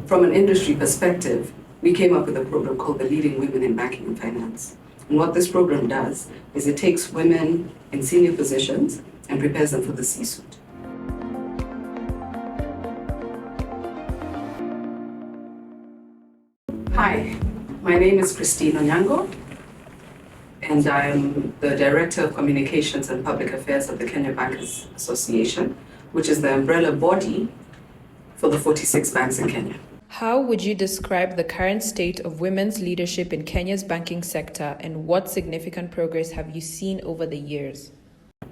from an industry perspective, we came up with a program called the Leading Women in Banking and Finance. And what this program does is it takes women in senior positions and prepares them for the C-suite. Hi, my name is Christine Onyango, and I am the Director of Communications and Public Affairs of the Kenya Bankers Association, which is the umbrella body for the 46 banks in Kenya. How would you describe the current state of women's leadership in Kenya's banking sector, and what significant progress have you seen over the years?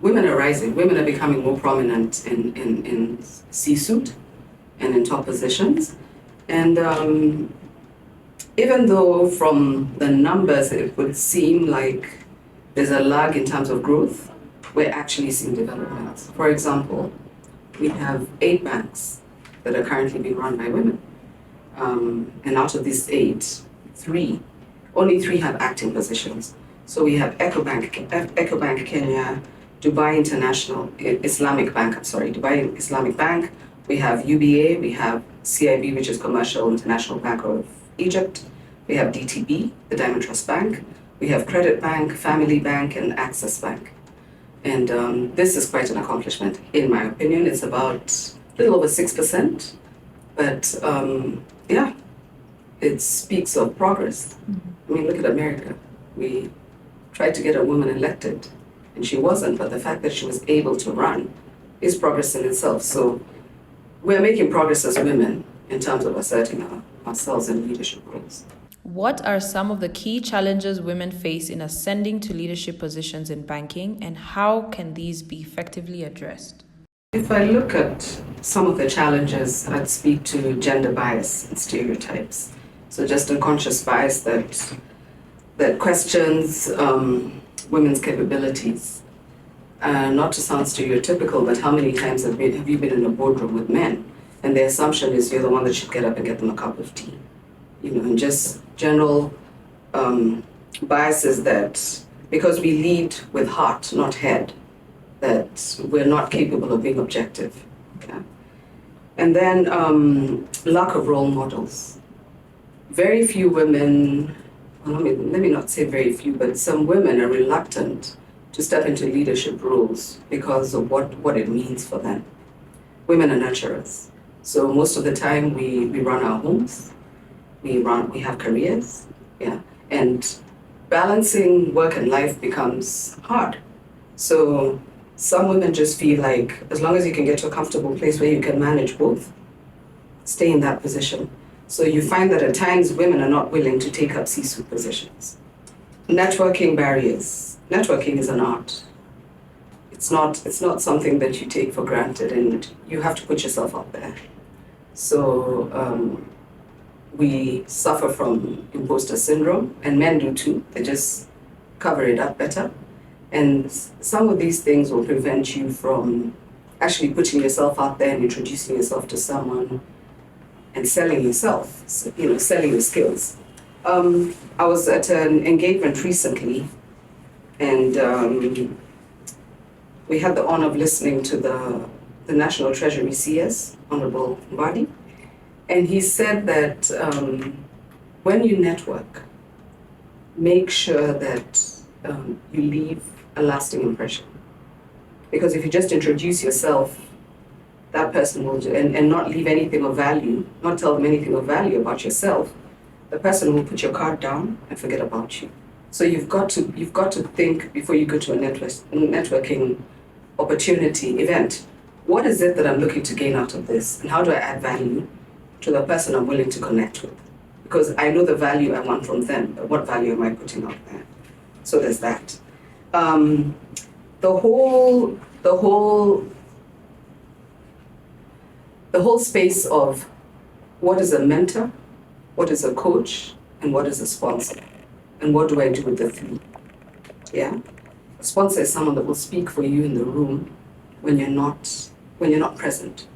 Women are rising. Women are becoming more prominent in C-suite and in top positions. And even though from the numbers it would seem like there's a lag in terms of growth, we're actually seeing developments. For example, we have 8 banks that are currently being run by women. And out of these 8, only 3 have acting positions. So we have Ecobank Kenya, Dubai Islamic Bank. We have UBA, we have CIB, which is Commercial International Bank of Egypt. We have DTB, the Diamond Trust Bank. We have Credit Bank, Family Bank, and Access Bank. And this is quite an accomplishment. In my opinion, it's about a little over 6%. But yeah, it speaks of progress. I mean, look at America. We tried to get a woman elected, and she wasn't, but the fact that she was able to run is progress in itself. So we're making progress as women in terms of asserting ourselves in leadership roles. What are some of the key challenges women face in ascending to leadership positions in banking, and how can these be effectively addressed? If I look at some of the challenges, I'd speak to gender bias and stereotypes. So just unconscious bias that questions women's capabilities. Not to sound stereotypical, but how many times have you been in a boardroom with men? And the assumption is you're the one that should get up and get them a cup of tea. And just general biases that, because we lead with heart, not head, that we're not capable of being objective. Okay? And then lack of role models. Very few women, well, let me not say very few, but some women are reluctant to step into leadership roles because of what it means for them. Women are nurturers. So most of the time we run our homes, we have careers, yeah. And balancing work and life becomes hard. So some women just feel like as long as you can get to a comfortable place where you can manage both, stay in that position. So you find that at times women are not willing to take up C-suite positions. Networking barriers. Networking is an art. It's not something that you take for granted, and you have to put yourself out there. So we suffer from imposter syndrome, and men do too. They just cover it up better. And some of these things will prevent you from actually putting yourself out there and introducing yourself to someone and selling yourself, selling your skills. I was at an engagement recently, and we had the honor of listening to the National Treasury CS, Honorable Mbadi, and he said that when you network, make sure that you leave a lasting impression. Because if you just introduce yourself, that person will, and not leave anything of value, not tell them anything of value about yourself, the person will put your card down and forget about you. So you've got to think before you go to a networking opportunity event. What is it that I'm looking to gain out of this, and how do I add value to the person I'm willing to connect with? Because I know the value I want from them, but what value am I putting out there? So there's that. The whole space of what is a mentor, what is a coach, and what is a sponsor, and what do I do with the 3? Yeah, a sponsor is someone that will speak for you in the room when you're not present,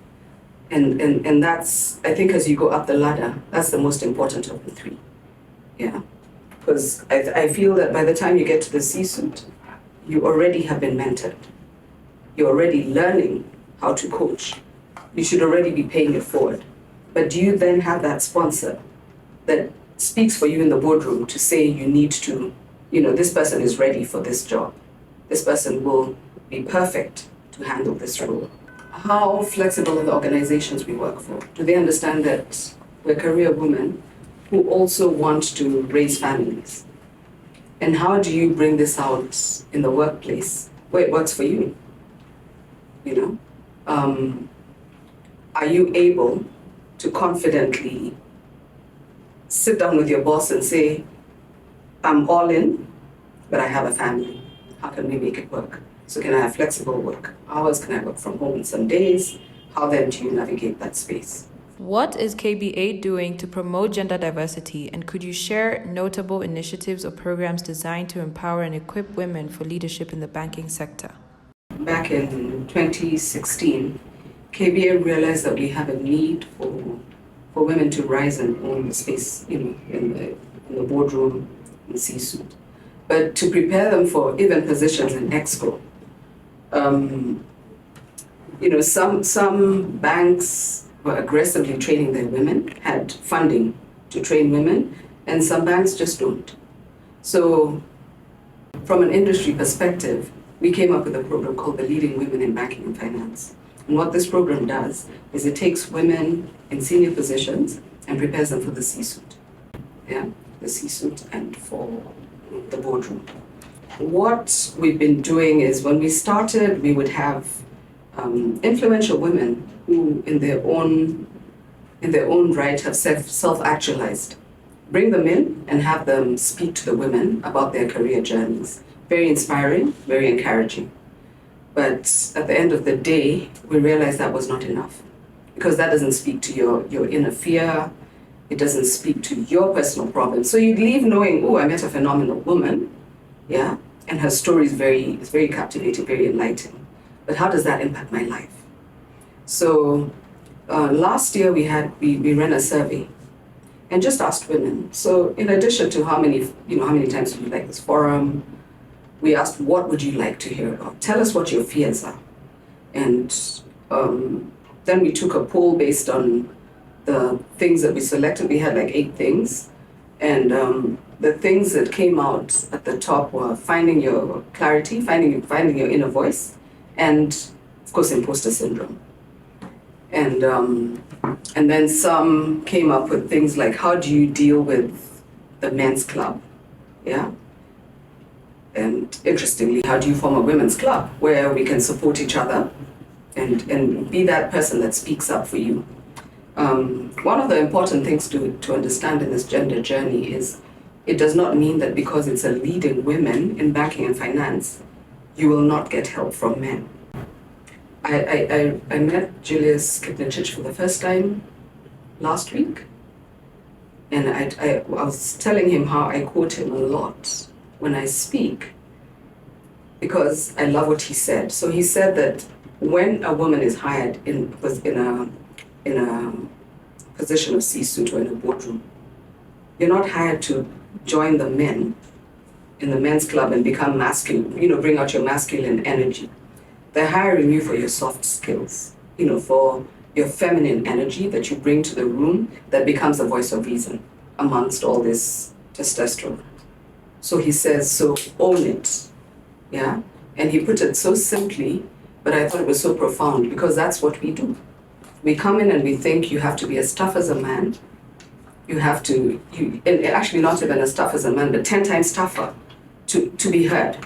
and that's, I think, as you go up the ladder, that's the most important of the 3. Yeah, because I feel that by the time you get to the C-suite, you already have been mentored. You're already learning how to coach. You should already be paying it forward. But do you then have that sponsor that speaks for you in the boardroom to say you need to, this person is ready for this job. This person will be perfect to handle this role. How flexible are the organizations we work for? Do they understand that we're career women who also want to raise families? And how do you bring this out in the workplace where it works for you? Are you able to confidently sit down with your boss and say, I'm all in, but I have a family. How can we make it work? So can I have flexible work hours? Can I work from home on some days? How then do you navigate that space? What is KBA doing to promote gender diversity, and could you share notable initiatives or programs designed to empower and equip women for leadership in the banking sector? Back in 2016, KBA realized that we have a need for women to rise and own the space, in the boardroom, in the C-suite. But to prepare them for even positions in Exco, some banks were aggressively training their women, had funding to train women, and some banks just don't. So from an industry perspective, we came up with a program called the Leading Women in Banking and Finance. And what this program does is it takes women in senior positions and prepares them for the C-suite. The C-suite and for the boardroom. What we've been doing is when we started, we would have influential women who in their own right have self-actualized. Bring them in and have them speak to the women about their career journeys. Very inspiring, very encouraging. But at the end of the day, we realized that was not enough, because that doesn't speak to your inner fear. It doesn't speak to your personal problems. So you leave knowing, oh, I met a phenomenal woman, and her story is very captivating, very enlightening. But how does that impact my life? So last year we ran a survey and just asked women. So in addition to how many times would you like this forum, we asked, what would you like to hear about? Tell us what your fears are. And then we took a poll based on the things that we selected. We had like 8 things. And the things that came out at the top were finding your clarity, finding your inner voice, and of course, imposter syndrome. And then some came up with things like, how do you deal with the men's club? And interestingly, how do you form a women's club where we can support each other and be that person that speaks up for you? One of the important things to understand in this gender journey is it does not mean that because it's a leading women in banking and finance, you will not get help from men. I met Julius Kipnichich for the first time last week, and I was telling him how I quote him a lot when I speak, because I love what he said. So he said that when a woman is hired in a position of C-suite or in a boardroom, you're not hired to join the men in the men's club and become masculine, bring out your masculine energy. They're hiring you for your soft skills, for your feminine energy that you bring to the room that becomes a voice of reason amongst all this testosterone. So he says, so own it, And he put it so simply, but I thought it was so profound, because that's what we do. We come in and we think you have to be as tough as a man. You have to, and actually not even as tough as a man, but 10 times tougher to be heard.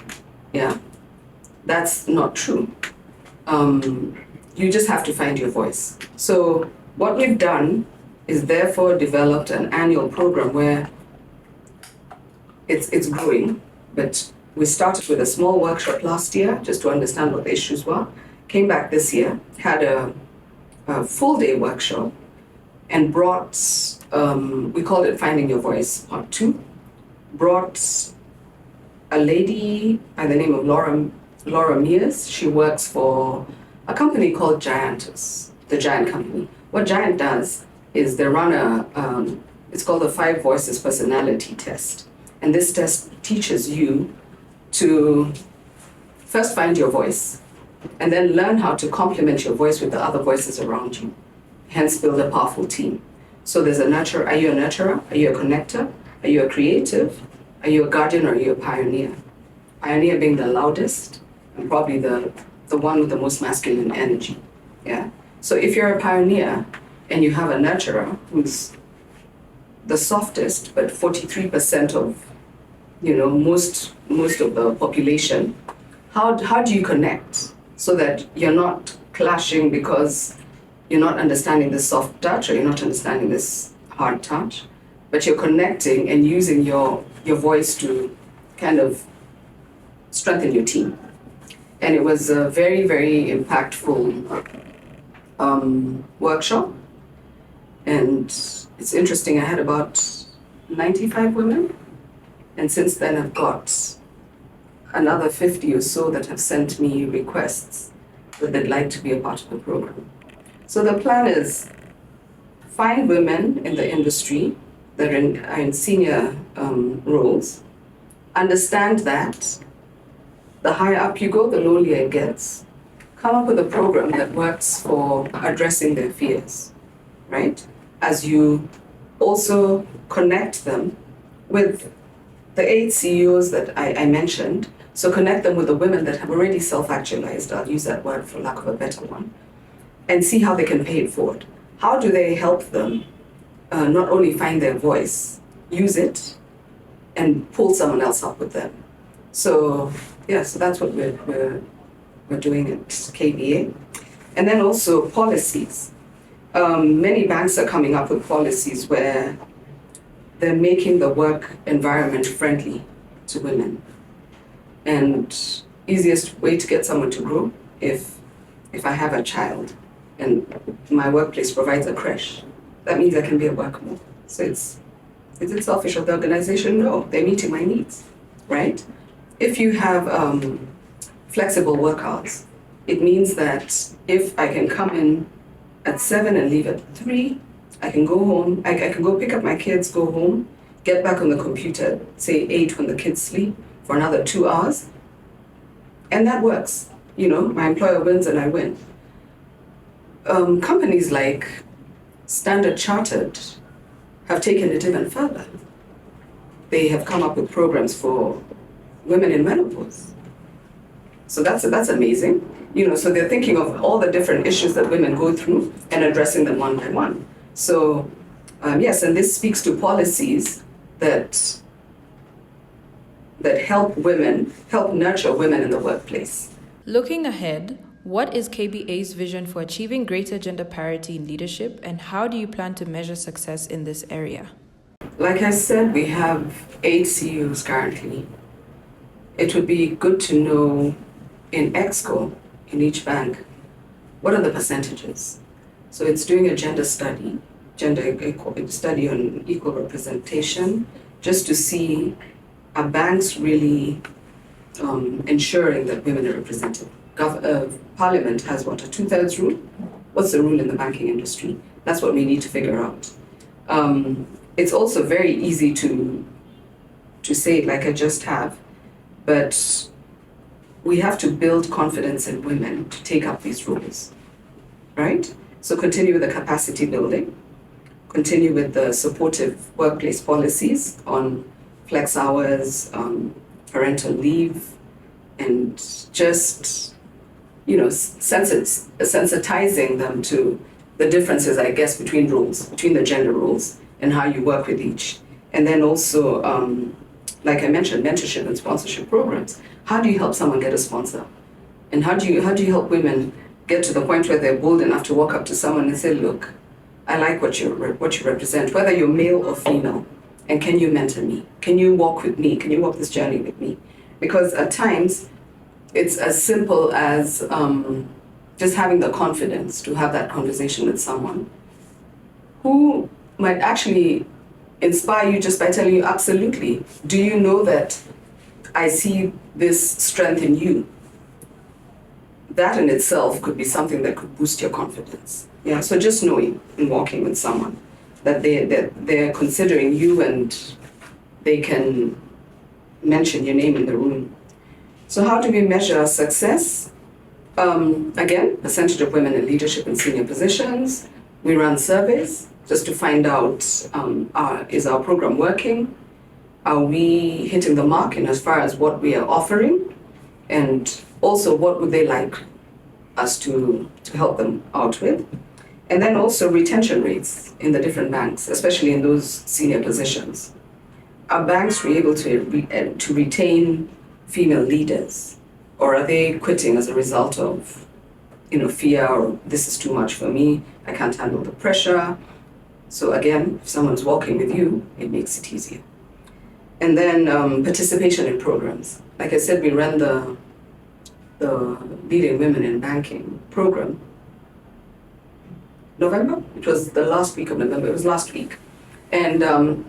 That's not true. You just have to find your voice. So what we've done is therefore developed an annual program where it's growing, but we started with a small workshop last year just to understand what the issues were. Came back this year, had a full day workshop, and brought, we called it Finding Your Voice Part 2, brought a lady by the name of Laura Mears. She works for a company called Giantus, the Giant Company. What Giant does is they run it's called the 5 Voices Personality Test. And this test teaches you to first find your voice and then learn how to complement your voice with the other voices around you. hence build a powerful team. So there's a nurturer. Are you a nurturer? Are you a connector? Are you a creative? Are you a guardian or are you a pioneer? Pioneer being the loudest and probably the one with the most masculine energy. Yeah. So if you're a pioneer and you have a nurturer who's the softest, but 43% of most of the population, how do you connect so that you're not clashing because you're not understanding this soft touch or you're not understanding this hard touch, but you're connecting and using your voice to kind of strengthen your team. And it was a very, very impactful workshop. And it's interesting, I had about 95 women. And since then I've got another 50 or so that have sent me requests that they'd like to be a part of the program. So the plan is find women in the industry that are in senior roles, understand that the higher up you go, the lonelier it gets. Come up with a program that works for addressing their fears, right? As you also connect them with the 8 CEOs that I mentioned. So connect them with the women that have already self-actualized, I'll use that word for lack of a better one, and see how they can pay it forward. How do they help them not only find their voice, use it, and pull someone else up with them? So yeah, so that's what we're doing at KBA. And then also policies. Many banks are coming up with policies where they're making the work environment friendly to women. And easiest way to get someone to grow, if I have a child and my workplace provides a creche, that means I can be at work more. So is it selfish of the organization? No, they're meeting my needs, right? If you have flexible work hours, it means that if I can come in at 7 and leave at 3, I can go home, I can go pick up my kids, go home, get back on the computer, say 8 when the kids sleep, for another 2 hours. And that works. My employer wins and I win. Companies like Standard Chartered have taken it even further. They have come up with programs for women in menopause. So that's amazing. So they're thinking of all the different issues that women go through and addressing them one by one. So yes, and this speaks to policies that help nurture women in the workplace. Looking ahead, what is KBA's vision for achieving greater gender parity in leadership, and how do you plan to measure success in this area? Like I said, we have 8 CEOs currently. It would be good to know in EXCO, in each bank, what are the percentages? So it's doing a gender study on equal representation, just to see are banks really ensuring that women are represented. Parliament has what, a 2/3 rule? What's the rule in the banking industry? That's what we need to figure out. It's also very easy to say it like I just have, but we have to build confidence in women to take up these roles, right? So continue with the capacity building, continue with the supportive workplace policies on flex hours, parental leave, and just, sensitizing them to the differences, I guess, between the gender roles and how you work with each. And then also, like I mentioned, mentorship and sponsorship programs. How do you help someone get a sponsor? And how do you help women get to the point where they're bold enough to walk up to someone and say, look, I like what you represent, whether you're male or female, and can you mentor me? Can you walk with me? Can you walk this journey with me? Because at times, it's as simple as just having the confidence to have that conversation with someone who might actually inspire you just by telling you, absolutely, do you know that I see this strength in you? That in itself could be something that could boost your confidence. Yeah, so just knowing and walking with someone that they're considering you and they can mention your name in the room. So how do we measure success? Again, percentage of women in leadership and senior positions, We run surveys just to find out, is our program working? Are we hitting the mark in as far as what we are offering? And also, what would they like us to help them out with? And then also retention rates in the different banks, especially in those senior positions. Are banks able to retain female leaders, or are they quitting as a result of, fear, or this is too much for me, I can't handle the pressure? So again, if someone's walking with you, it makes it easier. And then participation in programs. Like I said, we ran the Leading Women in Banking program. November? It was the last week of November. It was last week. And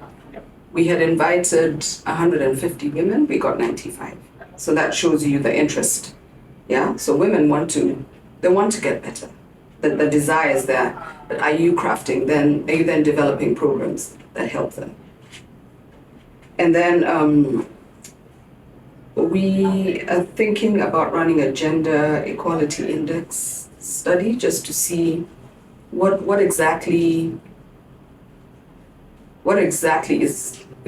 we had invited 150 women. We got 95. So that shows you the interest. Yeah? So women want to get better. The desire is there. But are you then developing programs that help them? And then we are thinking about running a gender equality index study just to see what exactly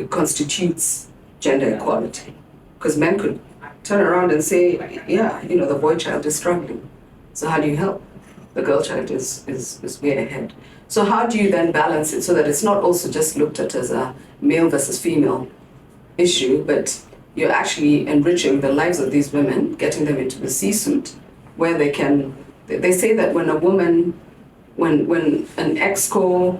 constitutes gender equality. Because men could turn around and say, yeah, the boy child is struggling. So how do you help? The girl child is way ahead. So how do you then balance it so that it's not also just looked at as a male versus female issue, but you're actually enriching the lives of these women, getting them into the C-suite, where they say that when an exco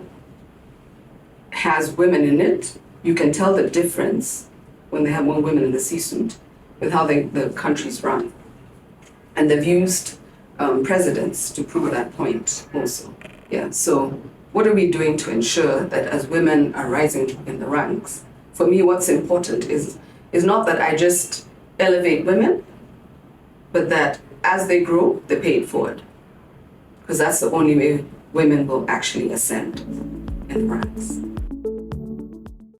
has women in it, you can tell the difference when they have more women in the C-suite with how the countries run. And they've used presidents to prove that point also. Yeah. So what are we doing to ensure that as women are rising in the ranks? For me, what's important is not that I just elevate women, but that as they grow, they pay it forward. Because that's the only way women will actually ascend in the ranks.